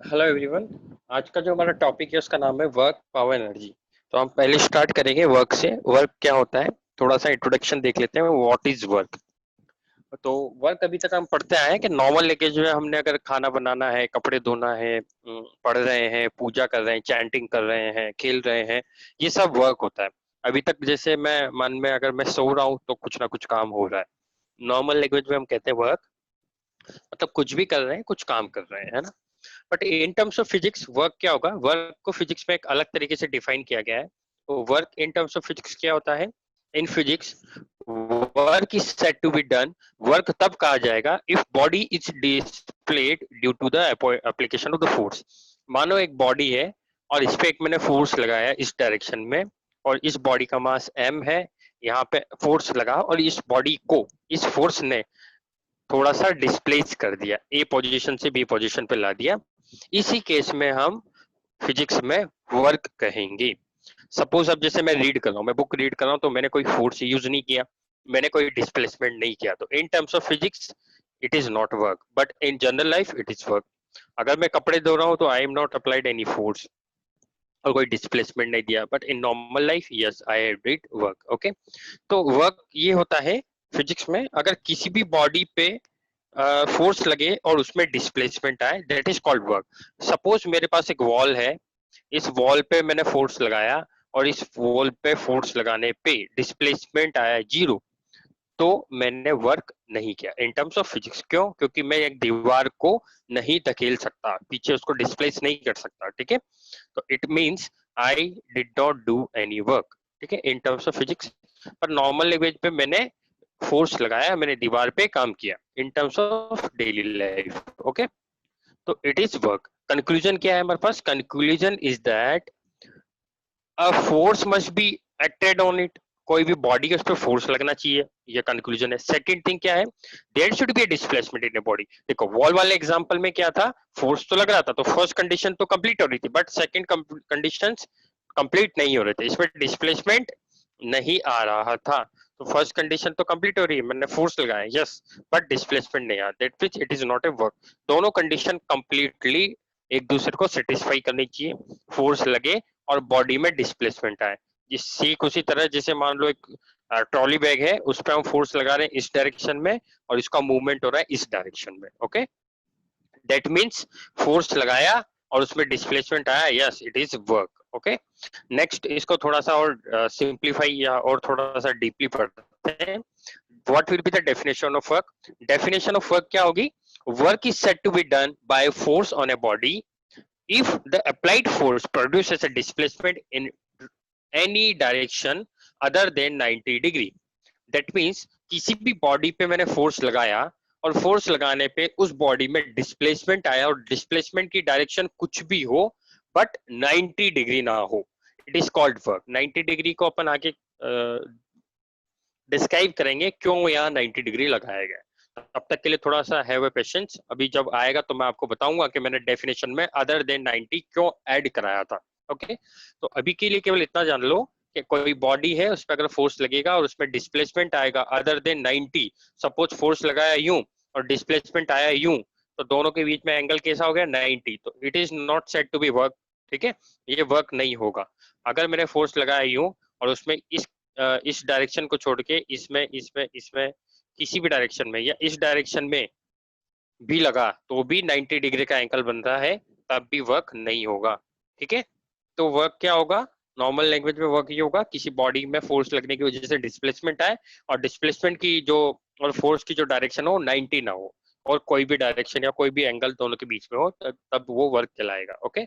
Hello everyone. आज का जो हमारा टॉपिक है उसका नाम है वर्क पावर एनर्जी। तो हम पहले स्टार्ट करेंगे वर्क से। वर्क क्या होता है, थोड़ा सा इंट्रोडक्शन देख लेते हैं। What is work? तो वर्क अभी तक हम पढ़ते आए हैं कि नॉर्मल लैंग्वेज में हमने अगर खाना बनाना है, कपड़े धोना है, पढ़ रहे हैं, पूजा कर रहे हैं, चैंटिंग कर रहे हैं, खेल रहे हैं, ये सब वर्क होता है। अभी तक जैसे मैं मन में अगर मैं सो रहा हूँ तो कुछ ना कुछ काम हो रहा है। नॉर्मल लैंग्वेज में हम कहते हैं वर्क, मतलब कुछ भी कर रहे हैं, कुछ काम कर रहे हैं, है ना। But in terms of physics work क्या होगा? वर्क को फिजिक्स में एक अलग तरीके से डिफाइन किया गया है। तो work in terms of physics क्या होता है? In physics work is said to be done, work तब कहा जाएगा if body is displaced due to the application of the force. मानो एक बॉडी है और इस पे एक मैंने फोर्स लगाया इस डायरेक्शन में, और इस बॉडी का मास m है, यहाँ पे फोर्स लगा और इस बॉडी को इस फोर्स ने थोड़ा सा डिस्प्लेस कर दिया, ए पोजीशन से बी पोजीशन पे ला दिया। इसी केस में हम फिजिक्स में वर्क कहेंगे। सपोज अब जैसे मैं रीड कर रहा हूँ, मैं बुक रीड कर रहा हूँ, तो मैंने कोई फोर्स यूज नहीं किया, मैंने कोई डिस्प्लेसमेंट नहीं किया, तो इन terms of physics it is not work, but in general life it is work. अगर मैं कपड़े धो रहा हूँ तो I am not applied any force और कोई डिस्प्लेसमेंट नहीं दिया, but in normal life yes I did work. Okay, तो वर्क ये होता है फिजिक्स में, अगर किसी भी बॉडी पे फोर्स लगे और उसमें डिस्प्लेसमेंट आए, that is called work. Suppose मेरे पास एक वॉल है, इस वॉल पे मैंने फोर्स लगाया और इस वॉल पे फोर्स लगाने पे डिस्प्लेसमेंट आया 0, तो मैंने वर्क नहीं किया इन टर्म्स ऑफ फिजिक्स। क्यों? क्योंकि मैं एक दीवार को नहीं धकेल सकता, पीछे उसको डिस्प्लेस नहीं कर सकता। ठीक है, तो it means I did not do any work. ठीक है, इन टर्म्स ऑफ फिजिक्स। पर नॉर्मल लैंग्वेज पे मैंने फोर्स लगाया, मैंने दीवार पे काम किया in terms of daily life. Okay, तो इट इज वर्क। कंक्लूजन क्या है हमारे पास? Conclusion is that a force must be acted on it. कोई भी बॉडी है उस पर फोर्स लगना चाहिए, ये कंक्लूजन है। सेकंड थिंग क्या है? There should be a displacement in a body. देखो वॉल वाले एग्जांपल में क्या था, फोर्स तो लग रहा था, तो फर्स्ट कंडीशन तो कंप्लीट हो रही थी, बट सेकंड कंडीशंस कंप्लीट नहीं हो रहे थे, इसमें डिस्प्लेसमेंट नहीं आ रहा था। तो फर्स्ट कंडीशन तो कंप्लीट हो रही है, मैंने फोर्स लगाया यस, बट डिस्प्लेसमेंट नहीं आ, that means it is not a work. दोनों कंडीशन कंप्लीटली एक दूसरे को सेटिस्फाई करनी चाहिए, फोर्स लगे और बॉडी में डिस्प्लेसमेंट आए। ठीक उसी तरह जैसे मान लो एक ट्रॉली बैग है, उस पर हम फोर्स लगा रहे हैं इस डायरेक्शन में और इसका मूवमेंट हो रहा है इस डायरेक्शन में। ओके, दैट मीन्स फोर्स लगाया और उसमें डिस्प्लेसमेंट आया, yes it is work. Okay, next इसको थोड़ा सा और सिंप्लीफाई या और थोड़ा सा डीपली पढ़ते हैं। What will be the definition of work? Definition of work क्या होगी? Work is said to be done by force on a body if the applied force produces a displacement in any direction other than 90 degree. That means किसी भी body पे मैंने force लगाया और force लगाने पे उस बॉडी में डिस्प्लेसमेंट आया और डिस्प्लेसमेंट की डायरेक्शन कुछ भी हो बट 90 डिग्री ना हो, it is called work. 90 degree को अपन आगे डिस्क्राइब करेंगे क्यों यहाँ 90 डिग्री लगाया गया। तब तक के लिए थोड़ा सा हैव ए पेशेंस, अभी जब आएगा तो मैं आपको बताऊंगा कि मैंने डेफिनेशन में अदर देन 90 क्यों ऐड कराया था। ओके, तो अभी के लिए केवल इतना जान लो कि कोई बॉडी है, उस पर अगर फोर्स लगेगा और उसमें डिस्प्लेसमेंट आएगा अदर देन 90, सपोज फोर्स लगाया यूं और डिस्प्लेसमेंट आया यूं, तो दोनों के बीच में एंगल कैसा हो गया 90, तो it is not said to be work. ठीक है, ये वर्क नहीं होगा। अगर मैंने फोर्स लगाया यूं और उसमें इस डायरेक्शन को छोड़ के इसमें इसमें इसमें किसी भी डायरेक्शन में या इस डायरेक्शन में भी लगा तो भी 90 डिग्री का एंगल बन रहा है, तब भी वर्क नहीं होगा। ठीक है, तो वर्क क्या होगा? नॉर्मल लैंग्वेज में वर्क ये होगा, किसी बॉडी में फोर्स लगने की वजह से डिस्प्लेसमेंट आए और डिस्प्लेसमेंट की जो और फोर्स की जो डायरेक्शन हो 90 ना हो, और कोई भी डायरेक्शन या कोई भी एंगल दोनों के बीच में हो, तब वो वर्क कहलाएगा। ओके,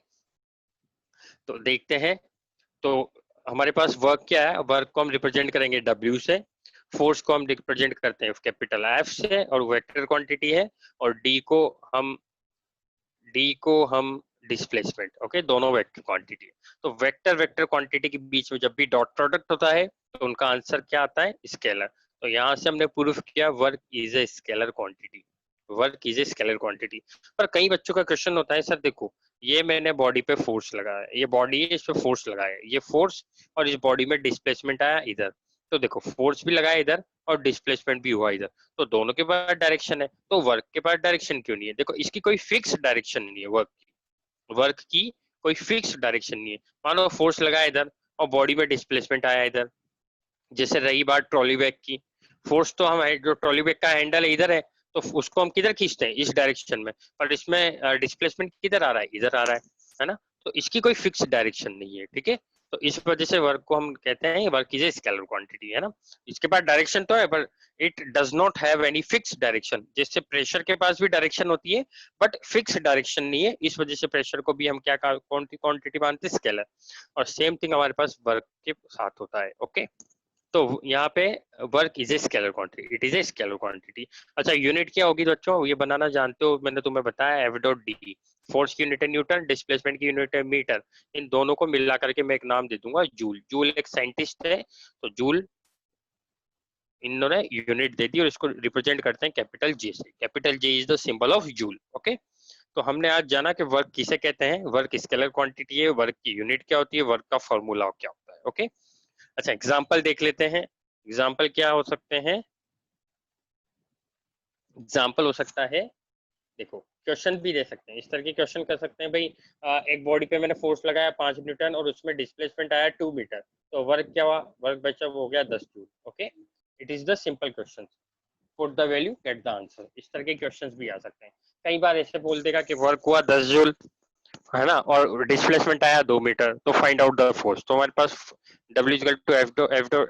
तो देखते हैं। तो हमारे पास वर्क क्या है? वर्क को हम रिप्रेजेंट करेंगे W से, फोर्स को हम रिप्रेजेंट करते हैं कैपिटल F से, और वेक्टर क्वांटिटी है, और डी को हम डिस्प्लेसमेंट। ओके, दोनों वेक्टर क्वांटिटी है। तो वेक्टर वेक्टर क्वांटिटी के बीच में जब भी डॉट प्रोडक्ट होता है तो उनका आंसर क्या आता है? स्केलर। तो यहाँ से हमने प्रूफ किया work is a scalar quantity, work is a scalar quantity. पर कई बच्चों का क्वेश्चन होता है, सर देखो ये मैंने बॉडी पे फोर्स लगाया, ये बॉडी है इस पे फोर्स लगाया, ये फोर्स और इस बॉडी में डिस्प्लेसमेंट आया इधर, तो देखो फोर्स भी लगाया इधर और डिस्प्लेसमेंट भी हुआ इधर, तो दोनों के पास डायरेक्शन है, तो वर्क के पास डायरेक्शन क्यों नहीं है? देखो इसकी कोई फिक्स डायरेक्शन नहीं है वर्क की। वर्क की कोई फिक्स डायरेक्शन नहीं है। मान लो फोर्स लगा इधर और बॉडी में डिस्प्लेसमेंट आया इधर। जैसे रही बात ट्रॉली बैग की, फोर्स तो हम जो ट्रॉली बैग का हैंडल है इधर है, तो उसको हम किधर खींचते हैं, इस डायरेक्शन में, पर इसमें डिस्प्लेसमेंट किधर आ रहा है, इधर आ रहा है ना। तो इसकी कोई फिक्स डायरेक्शन नहीं है, ठीक है। तो इस वजह से वर्क को हम कहते हैं work is a scalar quantity, है ना। इसके पास डायरेक्शन तो है पर it does not have any fix direction. जैसे प्रेशर के पास भी डायरेक्शन होती है बट फिक्स डायरेक्शन नहीं है, इस वजह से प्रेशर को भी हम क्या क्वांटिटी मानते हैं, स्केलर। और सेम थिंग हमारे पास वर्क के साथ होता है, ओके। तो यहाँ पे work is a scalar quantity, it is a scalar quantity. अच्छा, यूनिट क्या होगी बच्चों, ये बनाना जानते हो, मैंने तुम्हें बताया एफ डॉट डी। फोर्स की यूनिट है न्यूटन, डिस्प्लेसमेंट की यूनिट है मीटर। इन दोनों को मिला करके मैं एक नाम दे दूंगा जूल। जूल एक साइंटिस्ट है, तो जूल इन्होंने यूनिट दे दी और इसको रिप्रेजेंट करते हैं कैपिटल जे से। Capital J is the symbol of joule, okay. तो हमने आज जाना कि वर्क किसे कहते हैं, वर्क स्केलर क्वांटिटी है, वर्क की यूनिट क्या होती है, वर्क का फॉर्मूला क्या होता है, ओके। अच्छा, एग्जाम्पल देख लेते हैं। एग्जाम्पल क्या हो सकते हैं, एग्जाम्पल हो सकता है, देखो क्वेश्चन भी दे सकते हैं, इस तरह के क्वेश्चन कर सकते हैं भाई। एक बॉडी पे मैंने फोर्स लगाया 5 न्यूटन और उसमें डिस्प्लेसमेंट आया 2 मीटर, तो वर्क क्या हुआ, वर्क बचा वो हो गया 10 joule, okay. It is the simple question, put the value get the answer. इस तरह के क्वेश्चंस भी आ सकते हैं। कई बार ऐसे बोल देगा कि वर्क हुआ 10 जूल, है ना, और डिस्प्लेसमेंट आया 2 मीटर, तो फाइंड आउट द फोर्स। तो हमारे पास W equal to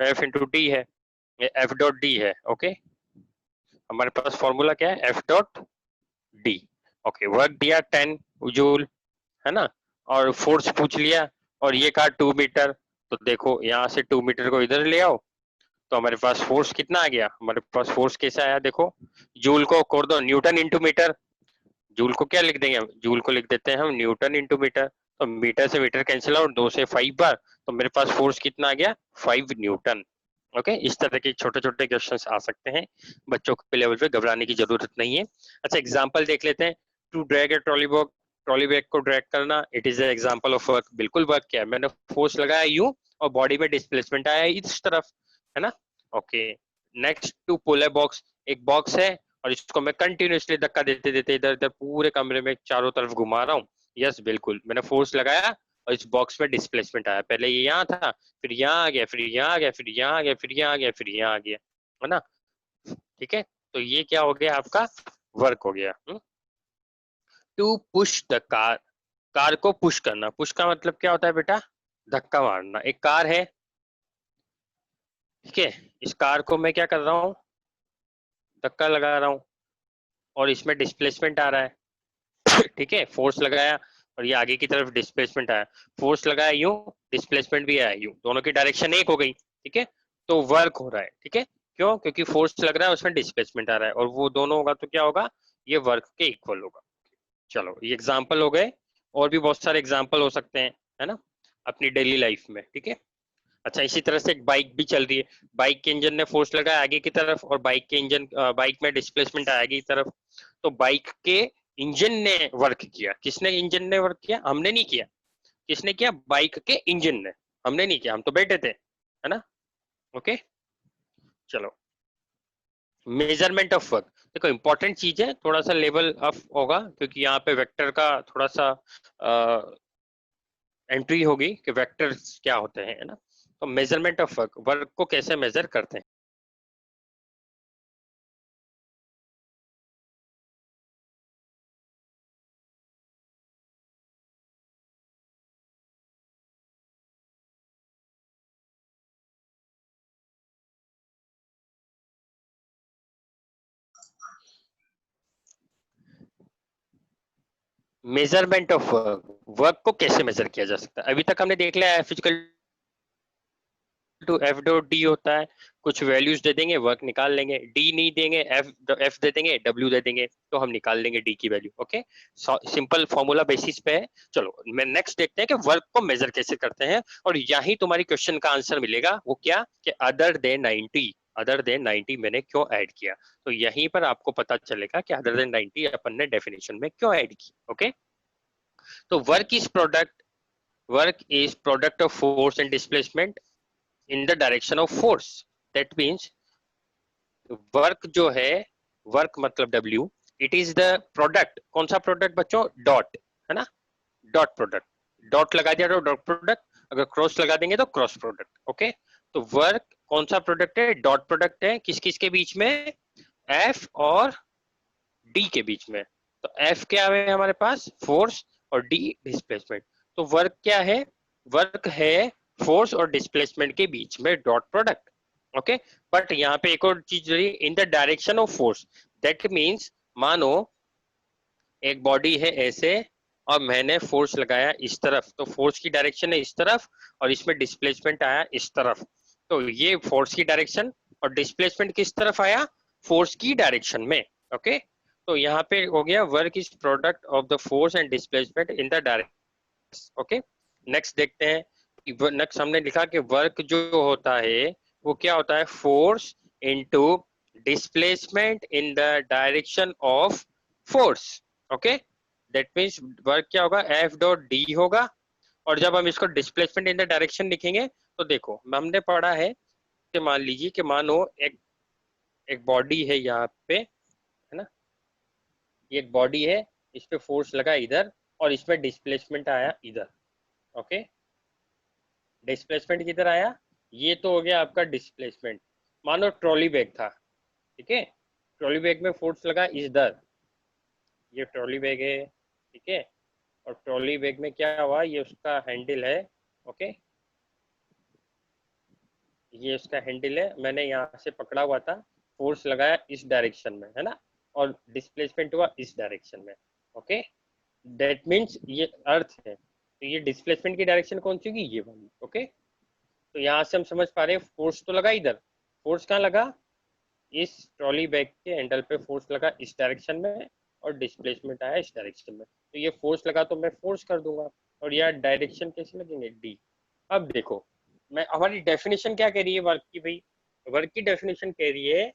F into D है, एफ डॉट डी है, ओके। हमारे पास फॉर्मूला क्या है, F dot D, okay. Work दिया 10 जूल, है ना, और फोर्स पूछ लिया और ये कहा 2 मीटर। तो देखो यहाँ से 2 मीटर को इधर ले आओ, तो हमारे पास फोर्स कितना आ गया, हमारे पास फोर्स कैसा आया, देखो जूल को कर दो न्यूटन इंटू मीटर। जूल को क्या लिख देंगे हम, जूल को लिख देते हैं हम न्यूटन इंटू मीटर। तो मीटर से मीटर कैंसिल आउट, 2 से 5 बार, तो मेरे पास फोर्स कितना आ गया, 5 न्यूटन, ओके। इस तरह के छोटे छोटे क्वेश्चंस आ सकते हैं, बच्चों के लेवल पे घबराने की जरूरत नहीं है। अच्छा, एग्जांपल देख लेते हैं। To drag a trolley bag को ड्रैग करना, it is a example of work. बिल्कुल वर्क क्या है, मैंने फोर्स लगाया यूं और बॉडी में डिस्प्लेसमेंट आया इस तरफ, है ना, okay. Next, to pull a box, एक बॉक्स है और इसको मैं कंटिन्यूअसली धक्का देते देते इधर इधर पूरे कमरे में चारों तरफ घुमा रहा हूँ। यस बिल्कुल, मैंने फोर्स लगाया और इस बॉक्स में डिस्प्लेसमेंट आया, पहले ये यहाँ था, फिर यहाँ आ गया, फिर यहाँ आ गया, फिर यहाँ आ गया, फिर यहाँ आ गया, फिर यहाँ आ गया, है ना, ठीक है। तो ये क्या हो गया, आपका वर्क हो गया। To push the car, car को पुश करना, पुश का मतलब क्या होता है बेटा, धक्का मारना। एक कार है, ठीक है, इस कार को मैं क्या कर रहा हूँ, धक्का लगा रहा हूँ और इसमें डिस्प्लेसमेंट आ रहा है, ठीक है। फोर्स लगाया और ये आगे की तरफ डिस्प्लेसमेंट आया, फोर्स लगाया यूं, डिस्प्लेसमेंट भी आया यूं, दोनों की डायरेक्शन एक हो गई, ठीक है। तो वर्क हो रहा है, ठीक है। क्यों, क्योंकि फोर्स लग रहा है उसमें डिस्प्लेसमेंट आ रहा है और वो दोनों होगा तो क्या होगा, ये वर्क के इक्वल होगा। चलो, ये एग्जाम्पल हो गए, और भी बहुत सारे एग्जाम्पल हो सकते हैं, है ना, अपनी डेली लाइफ में, ठीक है। अच्छा, इसी तरह से एक बाइक भी चल रही है, बाइक के इंजन ने फोर्स लगाया आगे की तरफ और बाइक में डिस्प्लेसमेंट आया आगे की तरफ। तो बाइक के इंजन ने वर्क किया, किसने इंजन ने वर्क किया, हमने नहीं किया, किसने किया, बाइक के इंजन ने, हमने नहीं किया, हम तो बैठे थे, है ना, ओके। चलो, मेजरमेंट ऑफ वर्क, देखो इंपॉर्टेंट चीज है, थोड़ा सा लेवल अप होगा क्योंकि यहाँ पे वेक्टर का थोड़ा सा एंट्री होगी कि वेक्टर्स क्या होते हैं, है ना। तो मेजरमेंट ऑफ वर्क, वर्क को कैसे मेजर करते हैं। मेजरमेंट ऑफ वर्क, वर्क को कैसे मेजर किया जा सकता है। अभी तक हमने देख लिया है physical to F dot D होता है, कुछ वैल्यूज दे देंगे, वर्क निकाल लेंगे, डी नहीं देंगे, एफ दे देंगे, डब्ल्यू दे देंगे, तो हम निकाल लेंगे डी की value, okay. Simple formula basis पे है। चलो, मैं नेक्स्ट देखते हैं कि वर्क को मेजर कैसे करते हैं, और यही तुम्हारी क्वेश्चन का आंसर मिलेगा, वो क्या, कि अदर देन 90, अदर देन 90 मैंने क्यों ऐड किया। तो यहीं पर आपको पता चलेगा कि अदर देन 90 अपन ने डेफिनेशन में क्यों ऐड की, ओके। तो work is product of force and displacement in the direction of force. That means work जो है, वर्क मतलब W, it is the product, कौन सा प्रोडक्ट बच्चों, डॉट, है ना, डॉट प्रोडक्ट, डॉट लगा दिया तो डॉट प्रोडक्ट, अगर क्रॉस लगा देंगे तो क्रॉस प्रोडक्ट। ओके, तो वर्क कौन सा प्रोडक्ट है? डॉट प्रोडक्ट है। किस किस के बीच में? एफ और डी के बीच में। तो एफ क्या है हमारे पास? फोर्स, और डी डिस्प्लेसमेंट। तो वर्क क्या है? वर्क है फोर्स और डिस्प्लेसमेंट के बीच में डॉट प्रोडक्ट। ओके, बट यहाँ पे एक और चीज रही, इन the direction of force. That means मानो एक बॉडी है ऐसे और मैंने फोर्स लगाया इस तरफ, तो फोर्स की डायरेक्शन है इस तरफ और इसमें डिस्प्लेसमेंट आया इस तरफ। तो ये फोर्स की डायरेक्शन और डिस्प्लेसमेंट किस तरफ आया? फोर्स की डायरेक्शन में। ओके, तो यहाँ पे हो गया work is product of the force and displacement in the direction. Okay, next देखते हैं। नेक्स्ट हमने लिखा कि वर्क जो होता है वो क्या होता है? Force into displacement in the direction of force. Okay, that means work क्या होगा? एफ डॉट डी होगा। और जब हम इसको डिस्प्लेसमेंट इन द डायरेक्शन लिखेंगे तो देखो हमने पढ़ा है कि मान लीजिए कि मानो एक एक बॉडी है यहाँ पे, है ना, ये एक बॉडी है, इस पे फोर्स लगा इधर और इसमें डिस्प्लेसमेंट आया इधर। ओके, डिस्प्लेसमेंट किधर आया? ये तो हो गया आपका डिस्प्लेसमेंट। मानो ट्रॉली बैग था, ठीक है, ट्रॉली बैग में फोर्स लगा इधर, ये ट्रॉली बैग है, ठीक है, और ट्रॉली बैग में क्या हुआ? ये उसका हैंडल है। ओके, ये उसका हैंडल है, मैंने यहाँ से पकड़ा हुआ था, फोर्स लगाया इस डायरेक्शन में, है ना, और डिस्प्लेसमेंट हुआ इस डायरेक्शन में। ओके, दैट मीन्स ये अर्थ है, तो ये डिस्प्लेसमेंट की डायरेक्शन कौन सी होगी? ये वाली। ओके, तो यहाँ से हम समझ पा रहे हैं फोर्स तो लगा इधर, फोर्स कहाँ लगा? इस ट्रॉली बैग के हैंडल पे फोर्स लगा इस डायरेक्शन में और डिस्प्लेसमेंट आया इस डायरेक्शन में। तो ये फोर्स लगा तो मैं फोर्स कर दूंगा, और यार डायरेक्शन कैसे लगेंगे? डी। अब देखो मैं, हमारी डेफिनेशन क्या कह रही है वर्क की? भाई वर्क की डेफिनेशन कह रही है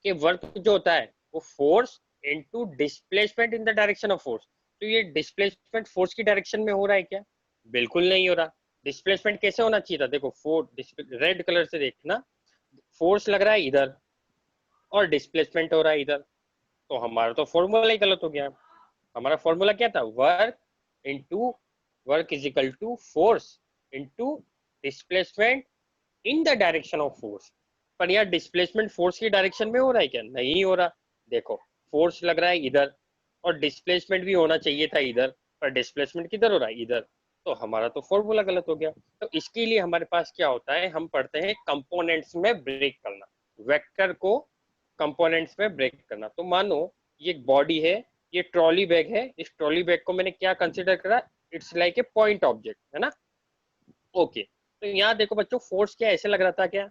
कि वर्क जो होता है वो force into displacement in the direction of force. तो ये डिस्प्लेसमेंट फोर्स की डायरेक्शन में हो रहा है क्या? बिल्कुल नहीं हो रहा। डिस्प्लेसमेंट कैसे होना चाहिए था? देखो फोर्स, रेड कलर से देखना, फोर्स लग रहा है इधर और डिस्प्लेसमेंट हो रहा है इधर, तो हमारा तो फॉर्मूला ही गलत हो गया। हमारा फॉर्मूला क्या था? Work into, work is equal to force into displacement in the direction of force. पर यार डिस्प्लेसमेंट फोर्स की डायरेक्शन में हो रहा है क्या? नहीं हो रहा। देखो फोर्स लग रहा है इधर और डिस्प्लेसमेंट भी होना चाहिए था इधर, पर डिस्प्लेसमेंट किधर हो रहा है? इधर। तो हमारा तो फॉर्मूला गलत हो गया। तो इसके लिए हमारे पास क्या होता है? हम पढ़ते हैं कंपोनेंट्स में ब्रेक करना, वेक्टर को कंपोनेंट्स में ब्रेक करना। तो मानो ये एक बॉडी है, ये ट्रॉली बैग है, इस ट्रॉली बैग को मैंने क्या कंसिडर करा? It's like a point object, है ना। ओके, तो यहाँ देखो बच्चों, फोर्स क्या ऐसे लग रहा था क्या,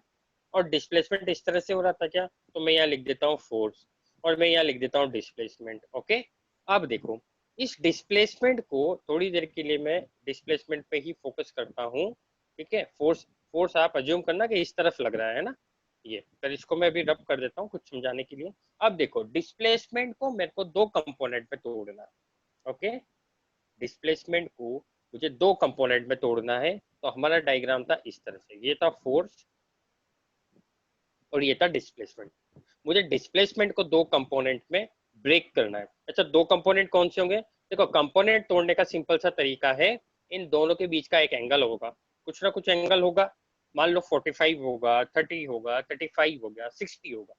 और डिस्प्लेसमेंट इस तरह से हो रहा था क्या? तो मैं यहाँ लिख देता हूँ फोर्स और मैं यहाँ लिख देता हूँ डिस्प्लेसमेंट। ओके, अब देखो इस डिस्प्लेसमेंट को थोड़ी देर के लिए मैं डिस्प्लेसमेंट पे ही फोकस करता हूँ, ठीक है। फोर्स, फोर्स आप अज्यूम करना कि इस तरफ लग रहा है ना, ये फिर इसको मैं अभी रब कर देता हूँ कुछ समझाने के लिए। अब देखो डिस्प्लेसमेंट को मेरे को दो कंपोनेंट में तोड़ना है। ओके, डिस्प्लेसमेंट को मुझे दो कंपोनेंट में तोड़ना है। तो हमारा डायग्राम था इस तरह से, ये था फोर्स और ये था डिस्प्लेसमेंट। मुझे डिस्प्लेसमेंट को दो कंपोनेंट में ब्रेक करना है। अच्छा, दो कंपोनेंट कौन से होंगे? देखो कंपोनेंट तोड़ने का सिंपल सा तरीका है, इन दोनों के बीच का एक एंगल होगा, कुछ ना कुछ एंगल होगा। मान लो 45 होगा, 30 होगा, 35 हो गया, 60 होगा।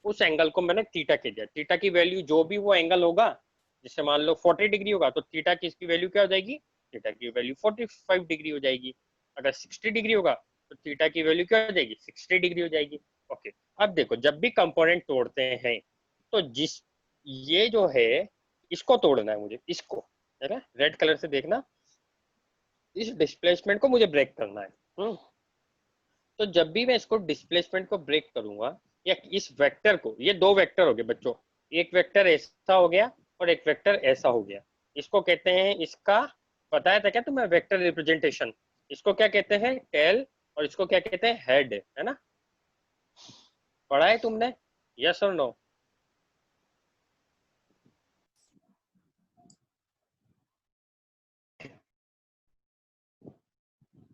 उस एंगल को मैंने थीटा कह दिया। थीटा की वैल्यू जो भी वो एंगल होगा, जैसे मान लो 40 डिग्री होगा तो थीटा की इसकी वैल्यू क्या हो जाएगी? थीटा की वैल्यू 45 डिग्री हो जाएगी। अगर 60 डिग्री होगा तो थीटा की वैल्यू क्या हो जाएगी? 60 डिग्री हो जाएगी। ओके, अब देखो जब भी कंपोनेंट तोड़ते हैं तो जिस, ये जो है इसको तोड़ना है मुझे, इसको, है ना, रेड कलर से देखना, इस डिस्प्लेसमेंट को मुझे ब्रेक करना है। तो जब भी मैं इसको डिस्प्लेसमेंट को ब्रेक करूंगा, या इस वेक्टर को, ये दो वेक्टर हो गए बच्चों, एक वेक्टर ऐसा हो गया और एक वेक्टर ऐसा हो गया, इसको कहते हैं, इसका बताया था क्या तुम्हें वेक्टर रिप्रेजेंटेशन? इसको क्या कहते हैं? टेल, और इसको क्या कहते हैं? हेड, है ना। पढ़ा है तुमने? यस और नो?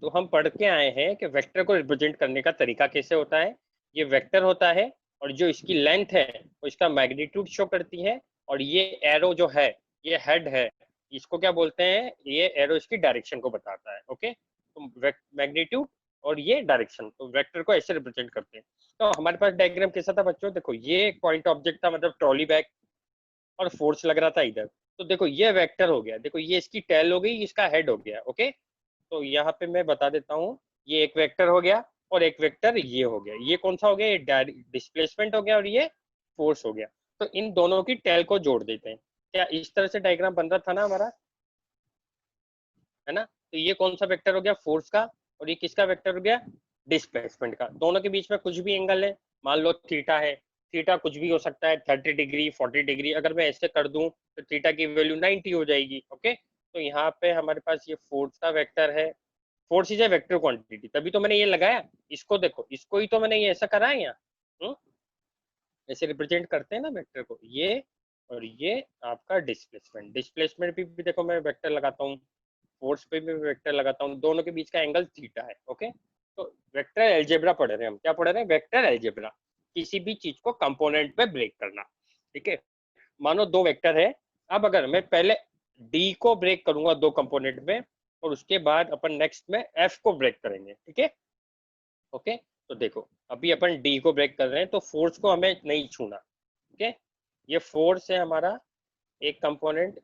तो हम पढ़ के आए हैं कि वेक्टर को रिप्रेजेंट करने का तरीका कैसे होता है। ये वेक्टर होता है और जो इसकी लेंथ है वो इसका मैग्नीट्यूड शो करती है, और ये एरो जो है ये हेड है, इसको क्या बोलते हैं, ये एरो इसकी डायरेक्शन को बताता है। ओके, तो मैग्नीट्यूड और ये डायरेक्शन, तो वेक्टर को ऐसे रिप्रेजेंट करते हैं। तो हमारे पास डायग्राम कैसा था बच्चों, देखो ये एक पॉइंट ऑब्जेक्ट था, मतलब ट्रॉली बैग, और फोर्स लग रहा था इधर। तो देखो ये वेक्टर हो गया, देखो ये इसकी टेल हो गई, इसका हेड हो गया। ओके, तो यहाँ पे मैं बता देता हूँ, ये एक वेक्टर हो गया और एक वेक्टर ये हो गया। ये कौन सा हो गया, ये डिस्प्लेसमेंट हो गया और ये फोर्स हो गया। तो इन दोनों की टेल को जोड़ देते हैं। क्या इस तरह से डायग्राम बन रहा था ना हमारा, है ना। तो ये कौन सा वेक्टर हो गया, फोर्स का, और ये किसका वेक्टर हो गया, डिस्प्लेसमेंट का। दोनों के बीच में कुछ भी एंगल है, मान लो थीटा है, थीटा कुछ भी हो सकता है, 30 डिग्री 40 डिग्री। अगर मैं ऐसे कर दूं तो थीटा की वैल्यू 90 हो जाएगी। ओके, तो यहाँ पे हमारे पास ये फोर्स का वेक्टर है। Force is a vector quantity, तभी तो मैंने ये लगाया। इसको देखो, इसको ही तो मैंने ये ऐसा करा है यहाँ, ऐसे रिप्रेजेंट करते हैं ना वेक्टर को, ये और ये आपका डिस्प्लेसमेंट। डिस्प्लेसमेंट भी देखो मैं वेक्टर लगाता हूँ, फोर्स पे भी वेक्टर लगाता हूँ, दोनों के बीच का एंगल थीटा है। ओके, तो वेक्टर अलजेब्रा पढ़ रहे हैं हम, क्या पढ़ रहे हैं, वेक्टर अलजेब्रा, किसी भी चीज को कंपोनेंट में ब्रेक करना। ठीक है, मानो दो वेक्टर है, अब अगर मैं पहले डी को ब्रेक करूंगा दो कंपोनेंट में, और उसके बाद अपन नेक्स्ट में एफ को ब्रेक करेंगे। ठीक है, ओके, तो देखो अभी अपन डी को ब्रेक कर रहे हैं, तो फोर्स को हमें नहीं छूना। ठीक है, ये फोर्स है हमारा, एक कंपोनेंट,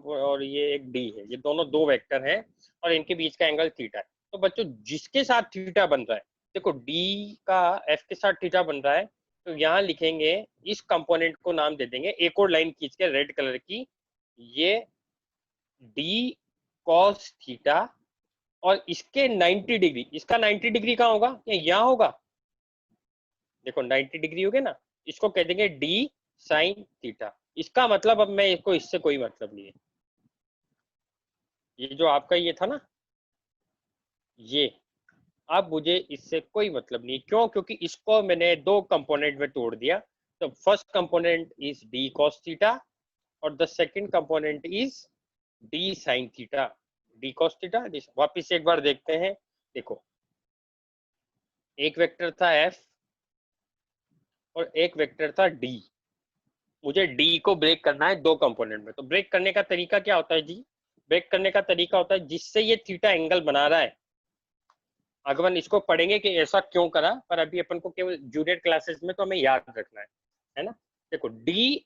और ये एक डी है, ये दोनों दो वेक्टर हैं और इनके बीच का एंगल थीटा है। तो बच्चों जिसके साथ थीटा बन रहा है, देखो डी का एफ के साथ थीटा बन रहा है, तो यहाँ लिखेंगे, इस कंपोनेंट को नाम दे देंगे, एक और लाइन खींच के रेड कलर की, ये डी कॉस थीटा, और इसके 90 डिग्री, इसका 90 डिग्री कहाँ होगा, या यहाँ होगा, देखो 90 डिग्री हो गया ना, इसको कह देंगे डी साइन थीटा। इसका मतलब अब मैं इसको, इससे कोई मतलब नहीं है, ये जो आपका ये था ना, ये अब मुझे इससे कोई मतलब नहीं। क्यों, क्योंकि इसको मैंने दो कंपोनेंट में तोड़ दिया। तो first component is D cos theta और the second component is D sine theta. D cos theta, वापिस एक बार देखते हैं। देखो एक वेक्टर था एफ और एक वेक्टर था डी, मुझे डी को ब्रेक करना है दो कंपोनेंट में। तो ब्रेक करने का तरीका क्या होता है जी, ब्रेक करने का तरीका होता है जिससे ये थीटा एंगल बना रहा है, अगवन इसको पढ़ेंगे कि ऐसा क्यों करा, पर अभी अपन को केवल जूनियर क्लासेस में तो हमें याद रखना है ना। देखो डी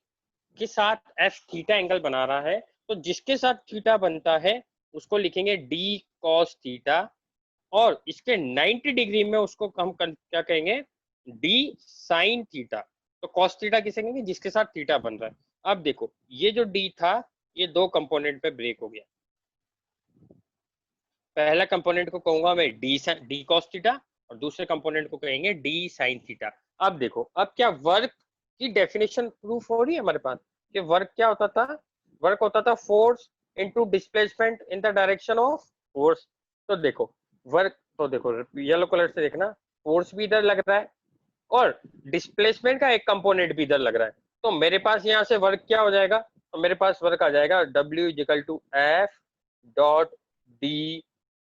के साथ एफ थीटा एंगल बना रहा है, तो जिसके साथ थीटा बनता है उसको लिखेंगे डी कॉस थीटा, और इसके 90 डिग्री में उसको हम क्या कहेंगे, डी साइन थीटा। तो कॉस थीटा किसे कहेंगे, जिसके साथ थीटा बन रहा है। अब देखो ये जो डी था, ये दो कंपोनेंट पे ब्रेक हो गया। पहला कंपोनेंट को कहूंगा मैं डी कॉस थीटा, और दूसरे कंपोनेंट को कहेंगे डी साइन थीटा। अब देखो, अब क्या वर्क की डेफिनेशन प्रूफ हो रही है हमारे पास, कि वर्क क्या होता था, वर्क होता था force into displacement in the direction of force. तो देखो वर्क, तो देखो येलो कलर से देखना, फोर्स भी इधर लग रहा है और डिस्प्लेसमेंट का एक कंपोनेंट भी इधर लग रहा है। तो मेरे पास यहाँ से वर्क क्या हो जाएगा, तो मेरे पास वर्क आ जाएगा W is equal to F dot D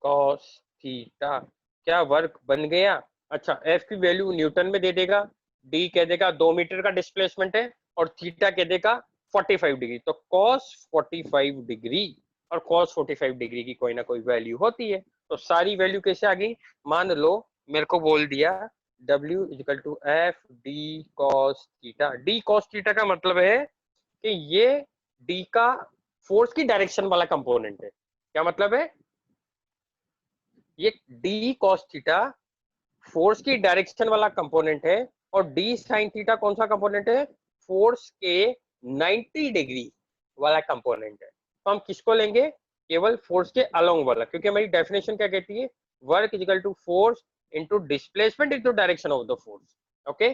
cos theta. क्या वर्क बन गया। अच्छा, एफ की वैल्यू न्यूटन में दे देगा, डी कह देगा 2 मीटर का डिस्प्लेसमेंट है, और थीटा कह देगा 45 डिग्री। तो कॉस 45 डिग्री, और कॉस 45 डिग्री की कोई ना कोई वैल्यू होती है। तो सारी वैल्यू कैसे आ गई, मान लो मेरे को बोल दिया W is equal to F D cos theta. D cos theta का मतलब है कि ये डी का फोर्स की डायरेक्शन वाला कंपोनेंट है। क्या मतलब है, ये डी कॉस थीटा फोर्स की डायरेक्शन वाला कंपोनेंट है, और डी साइन थीटा कौन सा कंपोनेंट है, फोर्स के 90 डिग्री वाला कंपोनेंट है। तो हम किसको लेंगे, केवल फोर्स के अलोंग वाला, क्योंकि हमारी डेफिनेशन क्या कहती है, work is equal to force into displacement into direction of the force. Okay,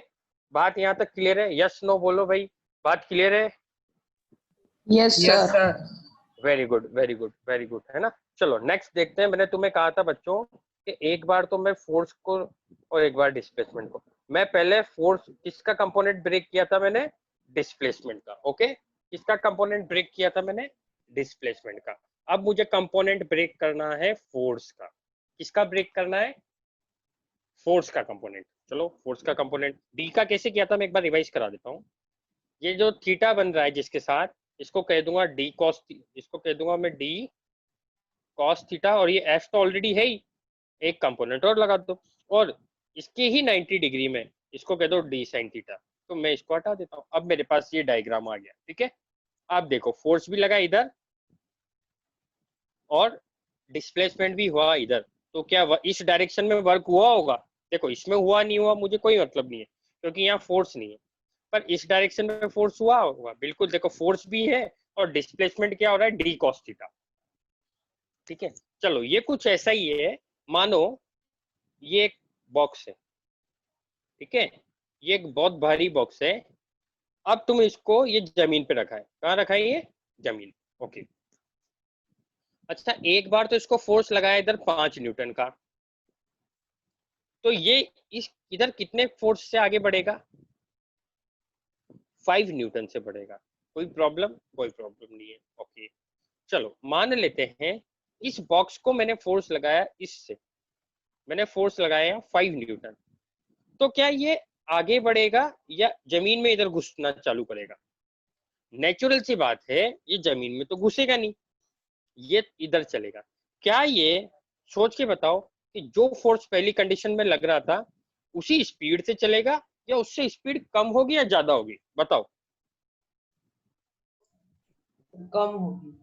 बात यहाँ तक क्लियर है, यस नो बोलो भाई, बात क्लियर है। Yes sir. Very good very good very good, है ना। चलो नेक्स्ट देखते हैं। मैंने तुम्हें कहा था बच्चों कि एक बार तो मैं फोर्स को और एक बार डिस्प्लेसमेंट को, मैं पहले फोर्स किसका कंपोनेंट ब्रेक किया था मैंने, डिस्प्लेसमेंट का। ओके, किसका कंपोनेंट ब्रेक किया था मैंने, डिस्प्लेसमेंट का। अब मुझे कंपोनेंट ब्रेक करना है फोर्स का। किसका ब्रेक करना है, फोर्स का कंपोनेंट। चलो फोर्स का कंपोनेंट डी का कैसे किया था मैं एक बार रिवाइज करा देता हूँ। ये जो थीटा बन रहा है जिसके साथ, इसको कह दूंगा डी कॉस, इसको कह दूंगा मैं डी कॉस थीटा, और ये एफ तो ऑलरेडी है ही, एक कंपोनेंट और लगा दो, और इसके ही 90 डिग्री में इसको कह दो डी साइन थीटा। तो मैं इसको हटा देता हूँ, अब मेरे पास ये डायग्राम आ गया। ठीक है, आप देखो फोर्स भी लगा इधर और डिस्प्लेसमेंट भी हुआ इधर, तो क्या इस डायरेक्शन में वर्क हुआ होगा? देखो इसमें हुआ नहीं हुआ मुझे कोई मतलब नहीं है, क्योंकि यहाँ फोर्स नहीं है, पर इस डायरेक्शन में फोर्स हुआ होगा बिल्कुल। देखो फोर्स भी है और डिस्प्लेसमेंट क्या हो रहा है, डी कॉस थीटा। ठीक है, चलो ये कुछ ऐसा ही है, मानो ये एक बॉक्स है, ठीक है, ये एक बहुत भारी बॉक्स है। अब तुम इसको ये जमीन पे रखा है, कहाँ रखा है ये, जमीन। ओके, अच्छा एक बार तो इसको फोर्स लगाया इधर 5 न्यूटन का, तो ये इस इधर कितने फोर्स से आगे बढ़ेगा, 5 न्यूटन से बढ़ेगा। कोई प्रॉब्लम? कोई प्रॉब्लम नहीं है। ओके, चलो मान लेते हैं इस बॉक्स को मैंने फोर्स लगाया, इससे मैंने फोर्स लगाया 5 न्यूटन, तो क्या ये आगे बढ़ेगा या जमीन में इधर घुसना चालू करेगा? नेचुरल सी बात है, ये जमीन में तो घुसेगा नहीं, ये इधर चलेगा। क्या ये सोच के बताओ कि जो फोर्स पहली कंडीशन में लग रहा था उसी स्पीड से चलेगा या उससे स्पीड कम होगी या ज्यादा होगी, बताओ? कम होगी।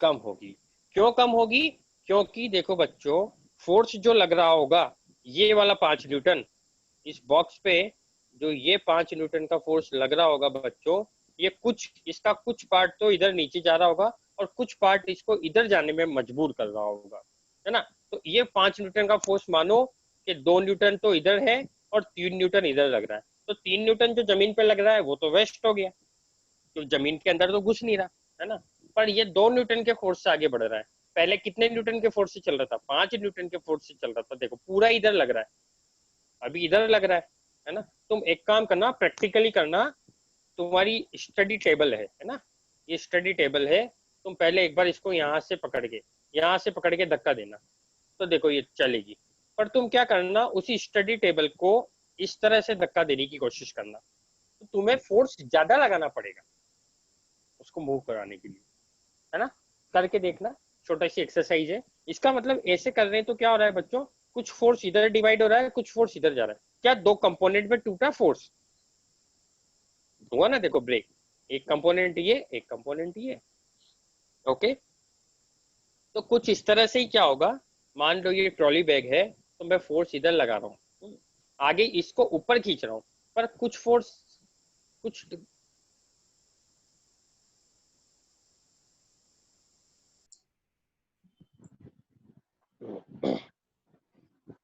कम होगी। क्यों कम होगी? क्योंकि देखो बच्चों, फोर्स जो लग रहा होगा ये वाला 5 न्यूटन इस बॉक्स पे, जो ये 5 न्यूटन का फोर्स लग रहा होगा बच्चों, ये कुछ इसका कुछ पार्ट तो इधर नीचे जा रहा होगा और कुछ पार्ट इसको इधर जाने में मजबूर कर रहा होगा, है ना? तो ये 5 न्यूटन का फोर्स मानो कि 2 न्यूटन तो इधर है और 3 न्यूटन इधर लग रहा है, तो 3 न्यूटन जो जमीन पे लग रहा है वो तो वेस्ट हो गया, तो जमीन के अंदर तो घुस नहीं रहा, है ना? पर ये 2 न्यूटन के फोर्स से आगे बढ़ रहा है। पहले कितने न्यूटन के फोर्स से चल रहा था, 5 न्यूटन के फोर्स से चल रहा था, देखो पूरा इधर लग रहा है, अभी इधर लग रहा है ना? तुम एक काम करना, प्रैक्टिकली करना, तुम्हारी स्टडी टेबल है ना, ये स्टडी टेबल है, तुम पहले एक बार इसको यहाँ से पकड़ के धक्का देना, तो देखो ये चलेगी। पर तुम क्या करना, उसी स्टडी टेबल को इस तरह से धक्का देने की कोशिश करना, तो तुम्हें फोर्स ज्यादा लगाना पड़ेगा उसको मूव कराने के लिए, है ना? करके देखना, छोटा सी एक्सरसाइज है। इसका मतलब ऐसे कर रहे हैं तो क्या हो रहा है बच्चों, कुछ फोर्स इधर डिवाइड हो रहा है, कुछ फोर्स इधर जा रहा है। क्या दो कंपोनेंट में टूटा फोर्स हुआ ना? देखो ब्रेक, एक कंपोनेंट ये, एक कंपोनेंट ये। ओके, तो कुछ इस तरह से ही क्या होगा, मान लो ये ट्रॉली बैग है, तो मैं फोर्स इधर लगा रहा हूँ, आगे इसको ऊपर खींच रहा हूँ, पर कुछ फोर्स कुछ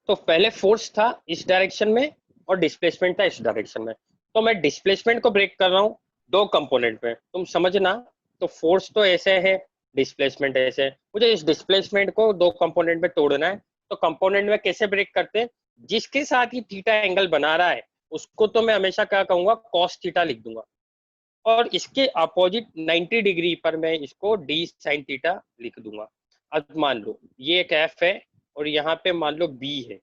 तो पहले फोर्स था इस डायरेक्शन में और डिस्प्लेसमेंट था इस डायरेक्शन में, तो मैं डिस्प्लेसमेंट को ब्रेक कर रहा हूँ दो कंपोनेंट में, तुम समझना। तो फोर्स तो ऐसे है, डिस्प्लेसमेंट ऐसे है, मुझे इस डिस्प्लेसमेंट को दो कंपोनेंट में तोड़ना है। तो कंपोनेंट में कैसे ब्रेक करते हैं, जिसके साथ ही थीटा एंगल बना रहा है उसको तो मैं हमेशा क्या कहूंगा, कॉस थीटा लिख दूंगा, और इसके अपोजिट 90 डिग्री पर मैं इसको डी साइन थीटा लिख दूंगा। अब मान लो ये एक एफ है और यहाँ पे मान लो बी है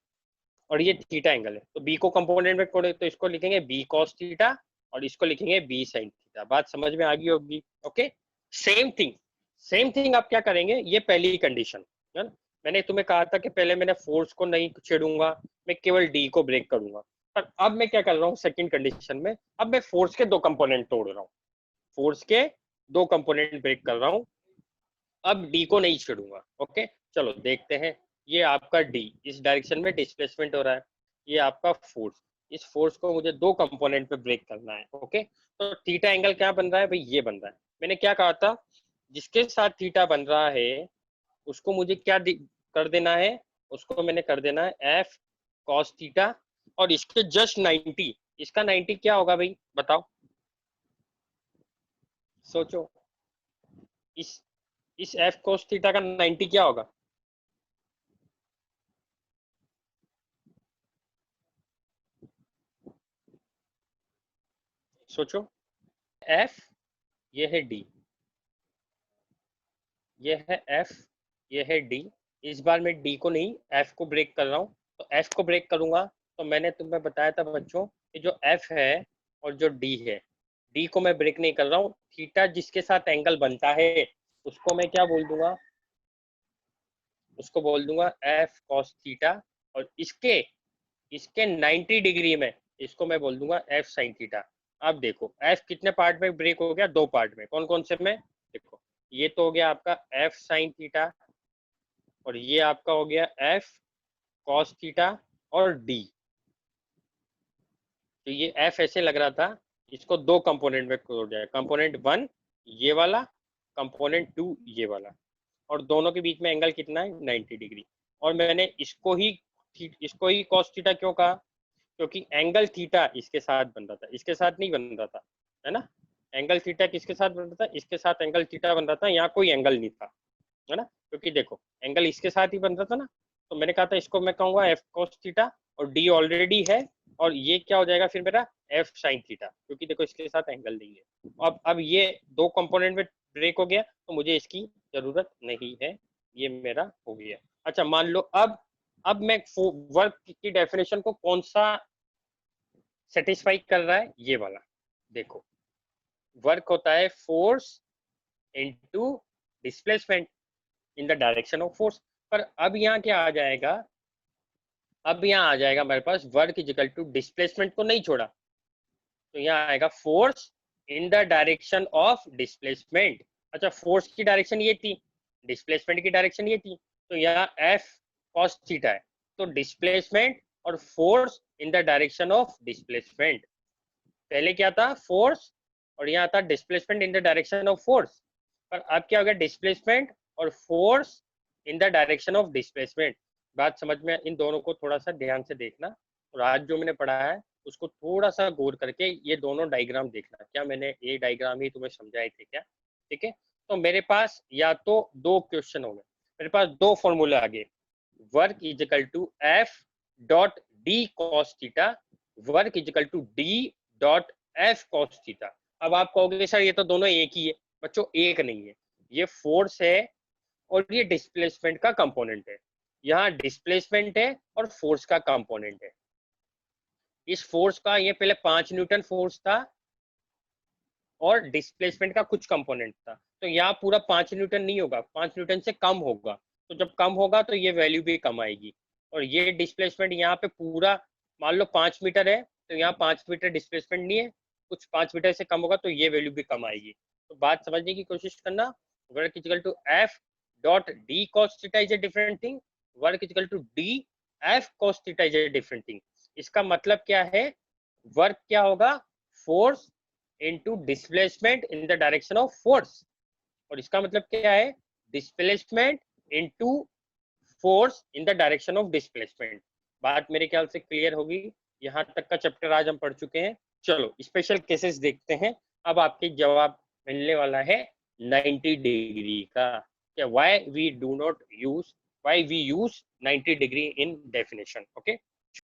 और ये थीटा एंगल है, तो बी को कंपोनेंट में तोड़े तो इसको लिखेंगे बी कॉस थीटा और इसको लिखेंगे बी साइन थीटा। बात समझ में आ गई होगी? Okay, same thing, same thing आप क्या करेंगे, ये पहली कंडीशन है ना, मैंने तुम्हें कहा था कि पहले मैंने फोर्स को नहीं छेड़ूंगा, मैं केवल डी को ब्रेक करूंगा। पर अब मैं क्या कर रहा हूँ सेकंड कंडीशन में, अब मैं फोर्स के दो कंपोनेंट तोड़ रहा हूँ, फोर्स के दो कंपोनेंट ब्रेक कर रहा हूँ, अब डी को नहीं छेड़ूंगा। ओके, चलो देखते हैं। ये आपका डी, इस डायरेक्शन में डिस्प्लेसमेंट हो रहा है, ये आपका फोर्स, इस फोर्स को मुझे दो कंपोनेंट पे ब्रेक करना है। ओके, तो थीटा एंगल क्या बन रहा है भाई, ये बन रहा है। मैंने क्या कहा था, जिसके साथ थीटा बन रहा है उसको मुझे क्या कर देना है, उसको मैंने कर देना है एफ कॉस थीटा, और इसके जस्ट 90, इसका 90 क्या होगा भाई बताओ, सोचो, इस इस एफ cos थीटा का 90 क्या होगा? सोचो, एफ, ये है डी, ये है एफ, ये है डी। इस बार मैं डी को नहीं एफ को ब्रेक कर रहा हूँ, तो एफ को ब्रेक करूंगा, तो मैंने तुम्हें बताया था बच्चों कि जो एफ है और जो डी है, डी को मैं ब्रेक नहीं कर रहा हूँ, थीटा जिसके साथ एंगल बनता है उसको मैं क्या बोल दूंगा, उसको बोल दूंगा एफ कॉस थीटा, और इसके इसके 90 डिग्री में इसको मैं बोल दूंगा एफ साइन थीटा। अब देखो एफ कितने पार्ट में ब्रेक हो गया, दो पार्ट में, कौन कौन से में, देखो ये तो हो गया आपका एफ साइन थीटा, और ये आपका हो गया एफ कॉस थीटा और डी। तो ये एफ ऐसे लग रहा था, इसको दो कंपोनेंट में तोड़ जाए, कंपोनेंट वन ये वाला, कंपोनेंट टू ये वाला, और दोनों के बीच में एंगल कितना है 90 डिग्री। और मैंने इसको ही कॉस थीटा क्यों कहा, क्योंकि एंगल थीटा इसके साथ बन रहा था, इसके साथ नहीं बन रहा था, है ना। एंगल थीटा किसके साथ बन रहा था, इसके साथ एंगल थीटा बन रहा था, यहाँ कोई एंगल नहीं था, है ना, क्योंकि देखो एंगल इसके साथ ही बन रहा था ना। तो मैंने कहा था इसको मैं कहूंगा एफ कॉस थीटा, और डी ऑलरेडी है, और ये क्या हो जाएगा फिर मेरा एफ साइन थीटा, क्योंकि देखो इसके साथ एंगल नहीं है। अब ये दो कंपोनेंट में ब्रेक हो गया, तो मुझे इसकी जरूरत नहीं है, ये मेरा हो गया। अच्छा मान लो अब मैं वर्क की डेफिनेशन को कौन सा सेटिस्फाई कर रहा है, ये वाला। देखो वर्क होता है force into displacement in the direction of force. पर अब यहाँ क्या आ जाएगा, अब यहाँ आ जाएगा हमारे पास work is equal to displacement को नहीं छोड़ा, तो यहाँ आएगा force in the direction of displacement. अच्छा फोर्स की डायरेक्शन ये थी, डिस्प्लेसमेंट की डायरेक्शन ये थी, तो यहाँ एफ कॉस थीटा है, तो डिस्प्लेसमेंट और force in the direction of displacement. पहले क्या था फोर्स, और यहाँ था displacement in the direction of force, पर अब क्या हो गया डिस्प्लेसमेंट और force in the direction of displacement. बात समझ में, इन दोनों को थोड़ा सा ध्यान से देखना, और आज जो मैंने पढ़ा है उसको थोड़ा सा गौर करके ये दोनों डायग्राम देखना, क्या मैंने ये डायग्राम ही तुम्हें समझाए थे क्या, ठीक है। तो मेरे पास या तो दो क्वेश्चन हो गए, मेरे पास दो फॉर्मूला आ गए, work is equal to F dot D cos theta, work is equal to D dot F cos theta. अब आप कहोगे सर ये तो दोनों एक ही है, बच्चों एक नहीं है, ये फोर्स है और ये डिस्प्लेसमेंट का कंपोनेंट है, यहाँ डिस्प्लेसमेंट है और फोर्स का कंपोनेंट है। इस फोर्स का ये पहले 5 न्यूटन फोर्स था और डिस्प्लेसमेंट का कुछ कंपोनेंट था, तो यहाँ पूरा 5 न्यूटन नहीं होगा, 5 न्यूटन से कम होगा, तो जब कम होगा तो ये वैल्यू भी कम आएगी। और ये डिस्प्लेसमेंट यहाँ पे पूरा मान लो 5 मीटर है, तो यहाँ 5 मीटर डिस्प्लेसमेंट नहीं है, कुछ 5 मीटर से कम होगा तो ये वैल्यू भी कम आएगी। तो बात समझने की कोशिश करना, work equal to F dot D cos theta is a different thing, work equal to D F cos theta is a different thing. इसका मतलब क्या है, वर्क क्या होगा force into displacement in the direction of force, और इसका मतलब क्या है displacement into force in the direction of displacement. बात मेरे ख्याल से क्लियर होगी, यहाँ तक का चैप्टर आज हम पढ़ चुके हैं। चलो स्पेशल केसेस देखते हैं, अब आपके जवाब मिलने वाला है 90 डिग्री का, why we use 90 degree in definition, okay.